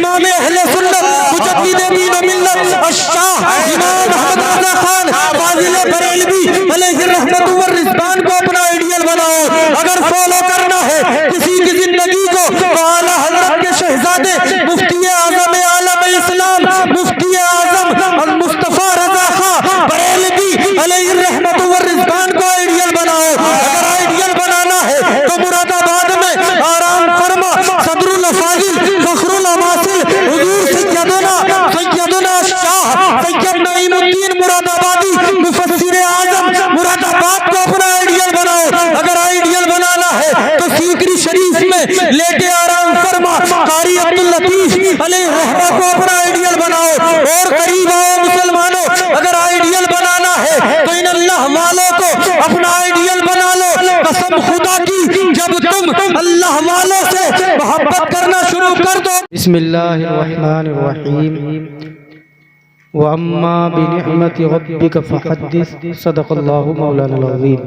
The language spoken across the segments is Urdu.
امام اہل سنت مجدد دین و ملت الشاہ امام محمد رضا خان فاضل بریلوی علیہ الرحمت والرضوان کو اپنا آئیڈیل بناؤ۔ اگر فالو کرنا ہے کسی کی زندگی کو تو اعلیٰ حضرت کے شہزادے مفتی اعظم عالم اسلام مفتی اعظم المصطفیٰ رضا خان بریلوی علیہ الرحمت والرضوان کو آئیڈیل بناؤ۔ اگر آئیڈیل بنانا ہے تو مراد آباد میں آرام فرما صدر الافاضل فخر الاماثل حضور سیدنا شاہ سید نعیم الدین مراد آبادی مفسر اعظم مراد آباد کو اپنا آئیڈیل بناؤ۔ اگر آئیڈیل بنانا ہے تو سیکری شریف میں لیٹے آرام فرما قاری عبداللطیف علیہ الرحمہ کو اپنا آئیڈیل بناؤ۔ اور قریب آؤ مسلمانوں، اگر آئیڈیل بنانا ہے تو ان اللہ والوں کو اپنا آئیڈیل بنا لو۔ قسم خدا کی جب تم اللہ والوں سے محبت کرنا شروع کر دو۔ بسم اللہ الرحمن الرحیم وَأَمَّا بِنِعْمَةِ رَبِّكَ فَحَدِّثْ صدق اللہ مولانا العظیم۔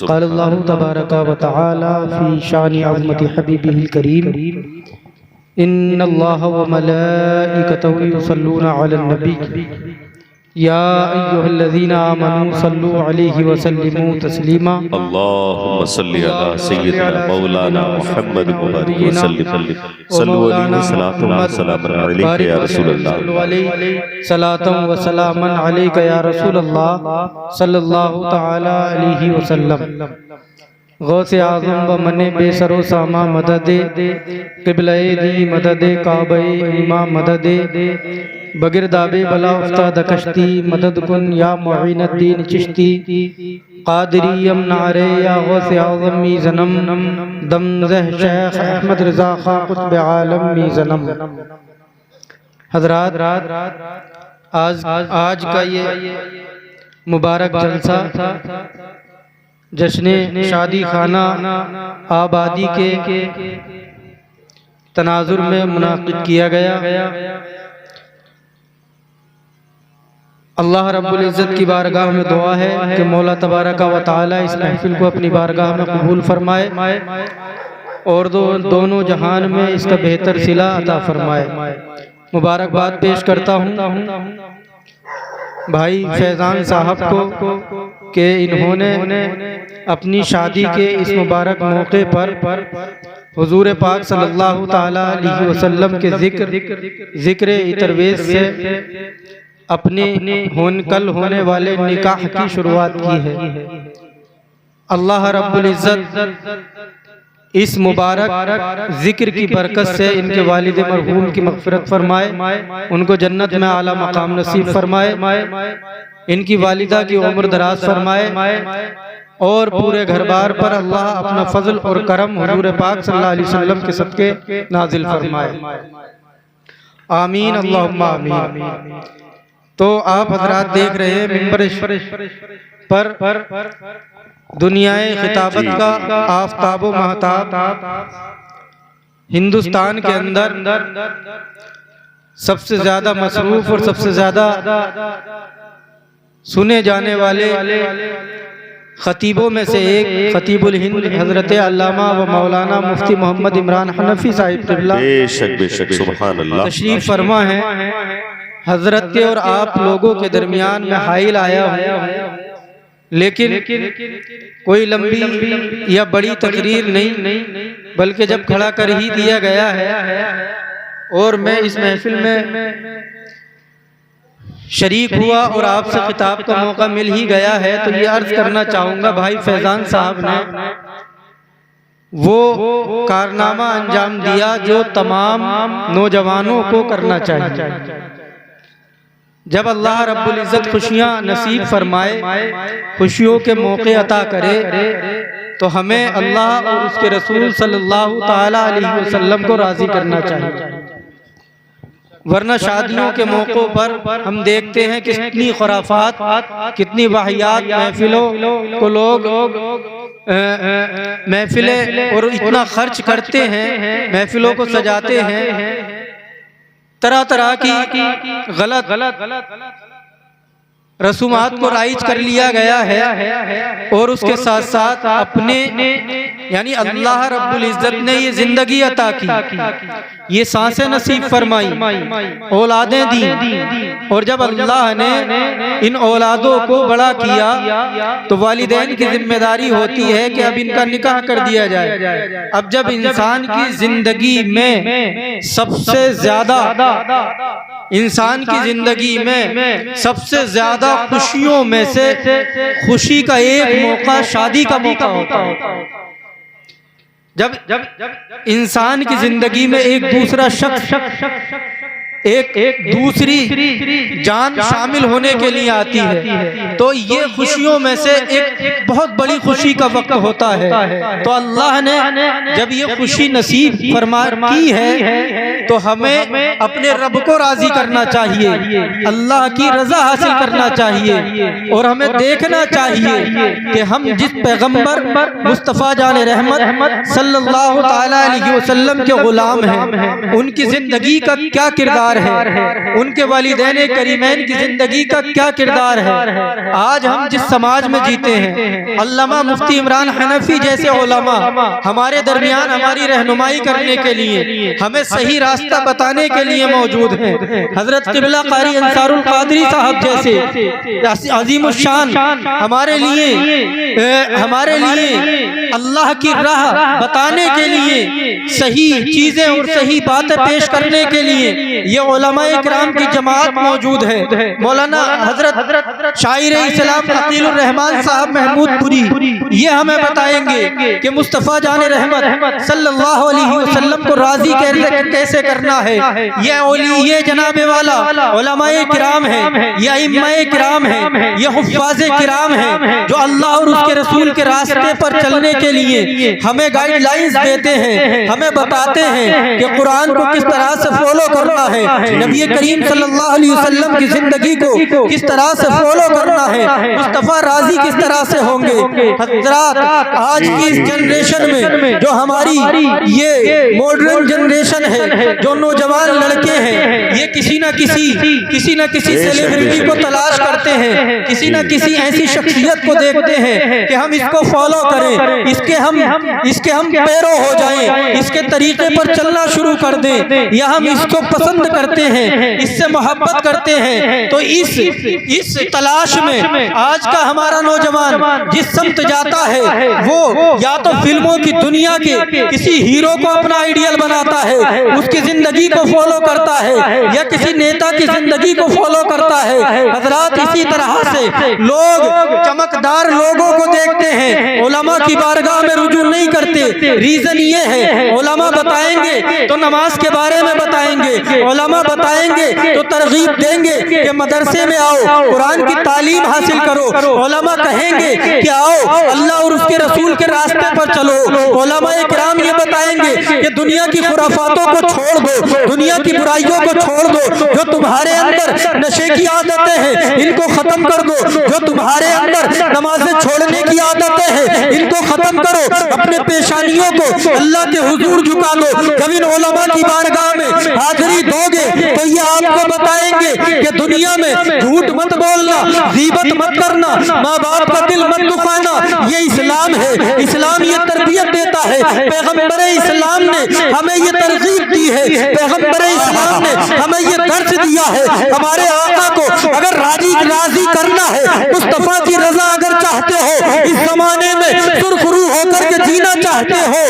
قال اللہ تبارک و تعالی فی شان عظمت حبیبہ الکریم ان اللہ وملائکتہ یصلون علی النبی یا ایہا الذین آمنوا صلوا علیہ وسلموا تسلیما۔ اللہم صلی علی سیدنا مولانا محمد مبارک وسلم صلو علیہ وسلم وسلام علیکہ یا رسول اللہ صلاۃ و سلام علیکہ یا رسول اللہ صلی اللہ تعالی علیہ وسلم۔ غوث اعظم و من بے سر و ساما مدد قبلہ دی مدد کعبہ امام مدد بگرداب بلا افتاد کشتی مدد کن یا معین الدین چشتی قادری امنارے یا غوث اعظم می زنم دم زہ شیخ احمد رضا خان قطب عالم می زنم۔ حضرات، آج کا یہ مبارک جلسہ جشن شادی خانہ آبادی کے تناظر میں منعقد کیا گیا۔ اللہ رب العزت کی بارگاہ میں دعا ہے کہ مولا تبارک و تعالی اس محفل کو اپنی بارگاہ میں قبول فرمائے اور دونوں جہان میں اس کا بہتر صلہ عطا فرمائے۔ مبارکباد پیش کرتا ہوں بھائی فیضان صاحب کو کہ انہوں نے اپنی شادی کے اس مبارک موقع پر حضور پاک صلی اللہ تعالی علیہ وسلم کے ذکر ترویج سے اپنے کل ہونے والے نکاح کی شروعات کی ہے۔ اللہ رب العزت اس مبارک ذکر کی برکت سے ان کے والد مرحوم کی مغفرت فرمائے، ان کو جنت میں اعلیٰ مقام نصیب فرمائے، ان کی والدہ کی عمر دراز فرمائے اور پورے گھر بار پر اللہ اپنا فضل اور کرم حضور پاک صلی اللہ علیہ وسلم کے صدقے نازل فرمائے۔ آمین اللہم آمین۔ تو آپ حضرات دیکھ رہے ہیں ممبر پر دنیائے خطابت کا آفتاب و مہتاب ہندوستان کے اندر سب سے زیادہ مصروف اور سب سے زیادہ سنے جانے والے خطیبوں میں سے ایک خطیب الہند حضرت علامہ و مولانا مفتی محمد عمران حنفی صاحب قبلہ بے شک سبحان اللہ تشریف فرما ہیں۔ حضرت کے اور آپ لوگوں کے درمیان میں حائل آیا ہوں، لیکن کوئی لمبی یا بڑی تقریر نہیں بلکہ جب کھڑا کر ہی دیا گیا ہے اور میں اس محفل میں شریک ہوا اور آپ سے خطاب کا موقع مل ہی گیا ہے تو یہ عرض کرنا چاہوں گا بھائی فیضان صاحب نے وہ کارنامہ انجام دیا جو تمام نوجوانوں کو کرنا چاہیے۔ جب اللہ رب العزت خوشیاں نصیب فرمائے، خوشیوں کے موقع عطا کرے تو ہمیں اللہ اور اس کے رسول صلی اللہ تعالی علیہ وسلم کو راضی کرنا چاہیے، ورنہ شادیوں کے موقعوں پر ہم دیکھتے ہیں کہ کتنی خرافات، کتنی واہیات محفلوں کو لوگ محفلیں اور اتنا خرچ کرتے ہیں، محفلوں کو سجاتے ہیں، طرح طرح کی غلط رسومات کو رائج کر لیا گیا ہے، اور اس کے ساتھ ساتھ اپنے یعنی اللہ رب العزت نے یہ زندگی عطا کی، یہ سانسیں نصیب فرمائی، اولادیں دی، اور جب اللہ نے ان اولادوں کو بڑا کیا تو والدین کی ذمہ داری ہوتی ہے کہ اب ان کا نکاح کر دیا جائے۔ اب جب انسان کی زندگی میں سب سے زیادہ سب سے زیادہ خوشیوں میں سے خوشی کا ایک موقع شادی کا موقع ہوتا ہے۔ جب انسان کی زندگی میں ایک دوسرا شخص ایک دوسری جان شامل ہونے کے لیے آتی ہے تو یہ خوشیوں میں سے ایک بہت بڑی خوشی کا وقت ہوتا ہے۔ تو اللہ نے جب یہ خوشی نصیب فرما کی ہے تو ہمیں اپنے رب کو راضی کرنا چاہیے، اللہ کی رضا حاصل کرنا چاہیے، اور ہمیں دیکھنا چاہیے کہ ہم جس پیغمبر مصطفیٰ جان رحمت صلی اللہ تعالی علیہ وسلم کے غلام ہیں، ان کی زندگی کا کیا کردار ہے، ان کے والدین کریمین کی زندگی کا کیا کردار ہے۔ آج ہم جس سماج میں جیتے ہیں، علامہ مفتی عمران حنفی جیسے علماء ہمارے درمیان ہماری رہنمائی کرنے کے لیے، ہمیں صحیح راستہ بتانے کے لیے موجود ہیں۔ حضرت قبلہ قاری انصار القادری صاحب جیسے عظیم الشان ہمارے لیے اللہ کی راہ بتانے کے لیے، صحیح چیزیں اور صحیح باتیں پیش کرنے کے لیے یہ علماء اکرام کی جماعت موجود ہے۔ مولانا حضرت شاعر اسلام عقیل الرحمان صاحب محمود پوری یہ ہمیں بتائیں گے کہ مصطفیٰ جان رحمت صلی اللہ علیہ وسلم کو راضی کیسے کرنا ہے۔ یہ جناب والا علماء کرام ہیں، یہ ائمہ کرام ہیں، یہ حفاظ کرام ہیں جو اللہ اور اس کے رسول کے راستے پر چلنے کے لیے ہمیں گائیڈ لائنز دیتے ہیں، ہمیں بتاتے ہیں کہ قرآن کو کس طرح سے فالو کرنا ہے، نبی کریم صلی اللہ علیہ وسلم کی زندگی کو کس طرح سے فالو کرنا ہے، مصطفیٰ راضی کس طرح سے ہوں گے۔ حضرات آج کی اس جنریشن میں جو ہماری یہ ماڈرن جنریشن ہے، جو نوجوان لڑکے ہیں، یہ کسی نہ کسی سیلیبریٹی کو تلاش کرتے ہیں، کسی نہ کسی ایسی شخصیت کو دیکھتے ہیں کہ ہم اس کو فالو کریں، اس کے ہم پیرو ہو جائیں، اس کے طریقے پر چلنا شروع کر دیں، یا ہم اس کو پسند کرتے ہیں، اس سے محبت کرتے ہیں۔ تو اس تلاش میں آج کا ہمارا نوجوان جس سمت جاتا ہے وہ یا تو فلموں کی دنیا کے کسی ہیرو کو اپنا آئیڈیل بناتا ہے، اس کی زندگی کو فالو کرتا ہے، یا کسی نیتا کی زندگی کو فالو کرتا ہے۔ حضرات اسی طرح سے لوگ چمکدار لوگوں کو دیکھتے ہیں، علماء کی بارگاہ میں رجوع نہیں کرتے۔ ریزن یہ ہے علماء بتائیں گے تو نماز کے بارے میں بتائیں گے، علماء بتائیں گے تو ترغیب دیں گے کہ مدرسے میں آؤ، قرآن کی تعلیم حاصل کرو، علماء کہیں گے کہ آؤ اللہ اور اس کے رسول کے راستے پر چلو، علماء کرام یہ بتائیں گے کہ دنیا کی خرافاتوں کو چھوڑ دو، دنیا کی برائیوں کو چھوڑ دو، جو تمہارے اندر نشے کی عادتیں ہیں ان کو ختم کر دو، جو تمہارے اندر نمازیں چھوڑنے کی عادتیں ہیں ان کو ختم کرو، اپنے پیشانیوں کو اللہ کے حضور جھکا دو۔ جب ان علماء کی بارگاہ میں حاضری دو گے تو یہ آپ کو بتائیں گے کہ دنیا میں جھوٹ مت بولنا، غیبت مت کرنا، ماں باپ کا دل مت دکھانا، یہ اسلام ہے۔ اسلام یہ تربیت دیتا ہے، پیغمبر اسلام نے ہمیں یہ ترغیب دی ہے، پیغمبر اسلام نے ہمیں یہ درس دیا ہے۔ ہمارے آقا کو اگر راضی کرنا ہے، مصطفیٰ کی رضا اگر چاہتے ہو، اس زمانے میں سرخرو ہو کر کے جینا چاہتے ہو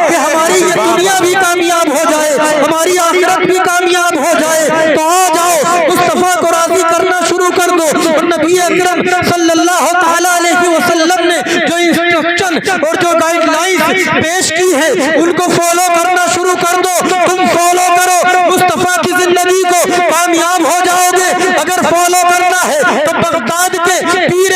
کہ ہماری یہ دنیا بھی کامیاب ہو جائے، ہماری آخرت بھی کامیاب ہو جائے، تو آ جاؤ مصطفیٰ کو راضی کرنا شروع کر دو۔ اور نبی اکرم صلی اللہ تعالیٰ علیہ وسلم نے جو انسٹرکشن اور جو گائیڈ لائنز پیش کی ہے ان کو فالو کرنا شروع کر دو۔ تم فالو کرو، مصطفیٰ کی زندگی کو کامیاب ہو جاؤ گے۔ اگر فالو کرنا ہے تو بغداد کے میر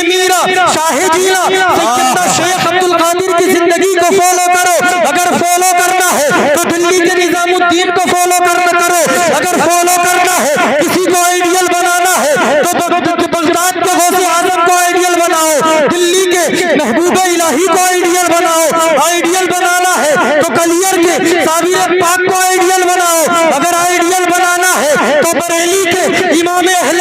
میرا شاہ جینا سیدنا شیخ عبد القادر کی زندگی کو فالو کرو۔ اگر فالو کرنا ہے تو دلی کے نظام الدین کو فالو کرو۔ اگر فالو کرنا ہے کسی کو آئیڈیل بنانا ہے تو بغداد کے غوث اعظم کو آئیڈیل بناؤ، دلی کے محبوب الہی کو آئیڈیل بناؤ۔ آئیڈیل بنانا ہے تو کلیئر کے صابر پاک کو آئیڈیل بناؤ۔ اگر آئیڈیل بنانا ہے تو بریلی کے امام اہل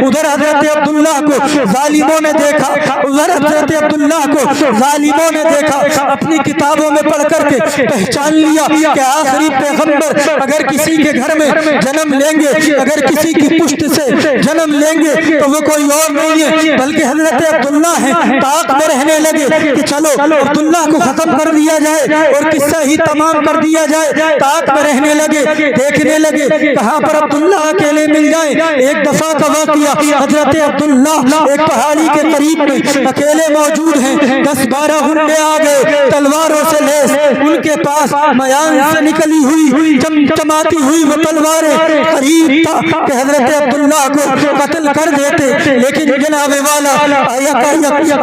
ادھر حضرت عبداللہ کو ظالموں نے دیکھا، ادھر حضرت عبداللہ کو ظالموں نے دیکھا. اپنی کتابوں میں پڑھ کر کے پہچان لیا کہ آخری پیغمبر اگر کسی کے گھر میں جنم لیں گے، اگر کسی کی پشت سے جنم لیں گے تو وہ کوئی اور نہیں ہے بلکہ حضرت عبداللہ ہیں. طاق میں رہنے لگے کہ چلو عبداللہ کو ختم کر دیا جائے اور قصہ ہی تمام کر دیا جائے. طاق میں رہنے لگے، دیکھنے لگے کہاں پر عبداللہ اکیلے مل جائیں. ایک دفعہ کا واقعہ، حضرت عبداللہ ایک پہاڑی کے قریب میں اکیلے موجود ہیں. 10-12 ہنڈے آ گئے تلواروں سے لیس، ان کے پاس میان سے نکلی ہوئی چمچماتی ہوئی وہ تلواریں. قریب تھا کہ حضرت عبداللہ کو قتل کر دیتے، لیکن جناب والا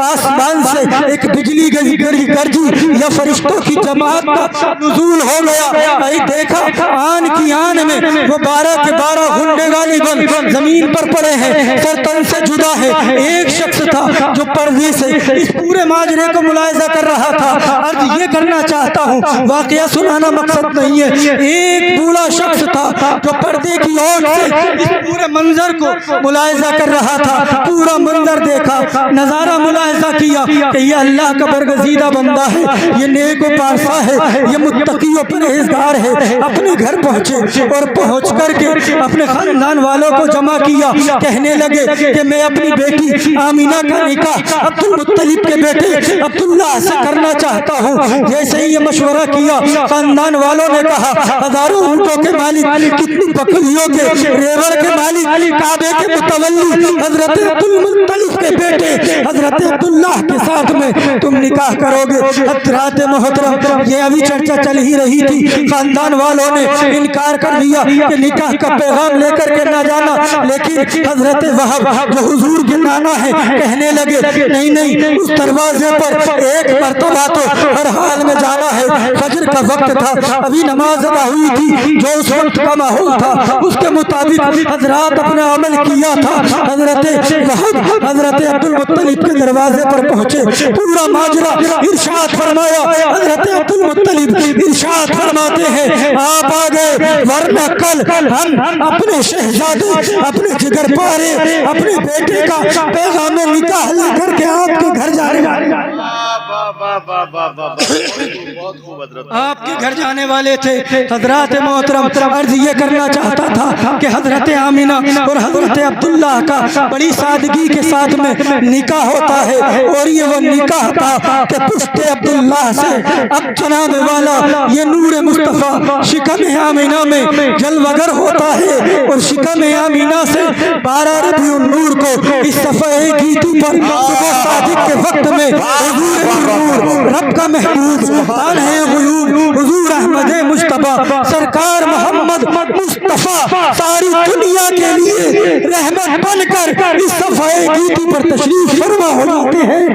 آسمان سے ایک بجلی گرجی یا فرشتوں کی جماعت کا نزول ہو گیا. دیکھا آن کی آن میں وہ 12 کے 12 ہنڈے غالباً زمین پر پڑے ہیں، سر تن سے جدا ہے. ایک شخص تھا جو پردے سے اس پورے ماجرے کو ملاحظہ کر رہا تھا. عرض یہ کرنا چاہتا ہوں، واقعہ سنانا مقصد نہیں ہے. ایک بوڑھا شخص تھا جو پردے کی اوٹ سے اس پورے منظر کو ملاحظہ کر رہا تھا. پورا منظر دیکھا، نظارہ ملاحظہ کیا کہ یہ اللہ کا برگزیدہ بندہ ہے، یہ نیک و پارسا ہے، یہ متقی و پرہیزگار ہے. اپنے گھر پہنچے اور پہنچ کر کے اپنے خاندان والوں کو جمع کیا. کہنے لگے کہ میں اپنی بیٹی آمینہ کا نکاح عبدالمطلب کے بیٹے عبداللہ سے کرنا چاہتا ہوں. جیسے ہی یہ مشورہ کیا، خاندان والوں نے کہا ہزاروں اونٹوں کے مالک، کتنی بکریوں کے ریوڑ کے مالک، کعبے کے متولی حضرت عبدالمطلب کے بیٹے حضرت عبداللہ کے ساتھ میں تم نکاح کرو گے. حضرات محترم، یہ ابھی چرچا چل ہی رہی تھی. خاندان والوں نے انکار کر دیا کہ نکاح کا پیغام لے کر کے نہ جانا، لیکن حضرت وہب جو حضور کے نانا ہے کہنے لگے نہیں، اس دروازے پر ایک مرتبہ تو ہر حال میں جانا ہے. فجر کا وقت تھا، ابھی نماز ادا ہوئی تھی، جو اس وقت کا ماحول تھا اس کے مطابق حضرات اپنا عمل کیا تھا. حضرت وہب حضرت عبدالمطلب کے دروازے پر پہنچے، پورا ماجرا ارشاد فرمایا. حضرت عبدالمطلب ارشاد فرماتے ہیں آپ آ گئے، ورنہ کل ہم اپنے شہزادے، اپنے جگر پارے، اپنے بیٹے کا پیغام نکاح لے کر کے آپ کے گھر جانے والے آپ کے گھر جانے والے تھے. حضرات محترم، عرض یہ کرنا چاہتا تھا کہ حضرت آمینہ اور حضرت عبداللہ کا بڑی سادگی کے ساتھ میں نکاح ہوتا ہے، اور یہ وہ نکاح تھا کہ پشت عبداللہ سے اب جناب والا یہ نور مصطفیٰ شکم آمینہ میں جلوگر ہوتا ہے. اور شکم آمینہ سے 12 ربیع النور کو اس صفحہ گیتی پر صبح صادق کے وقت میں حضور رب کا محبوب عالم غیوب حضور احمد مصطفیٰ سرکار محمد مصطفیٰ ساری دنیا کے لیے رحمت بن کر اس صفحہ گیتی پر تشریف فرما ہو جاتے ہیں.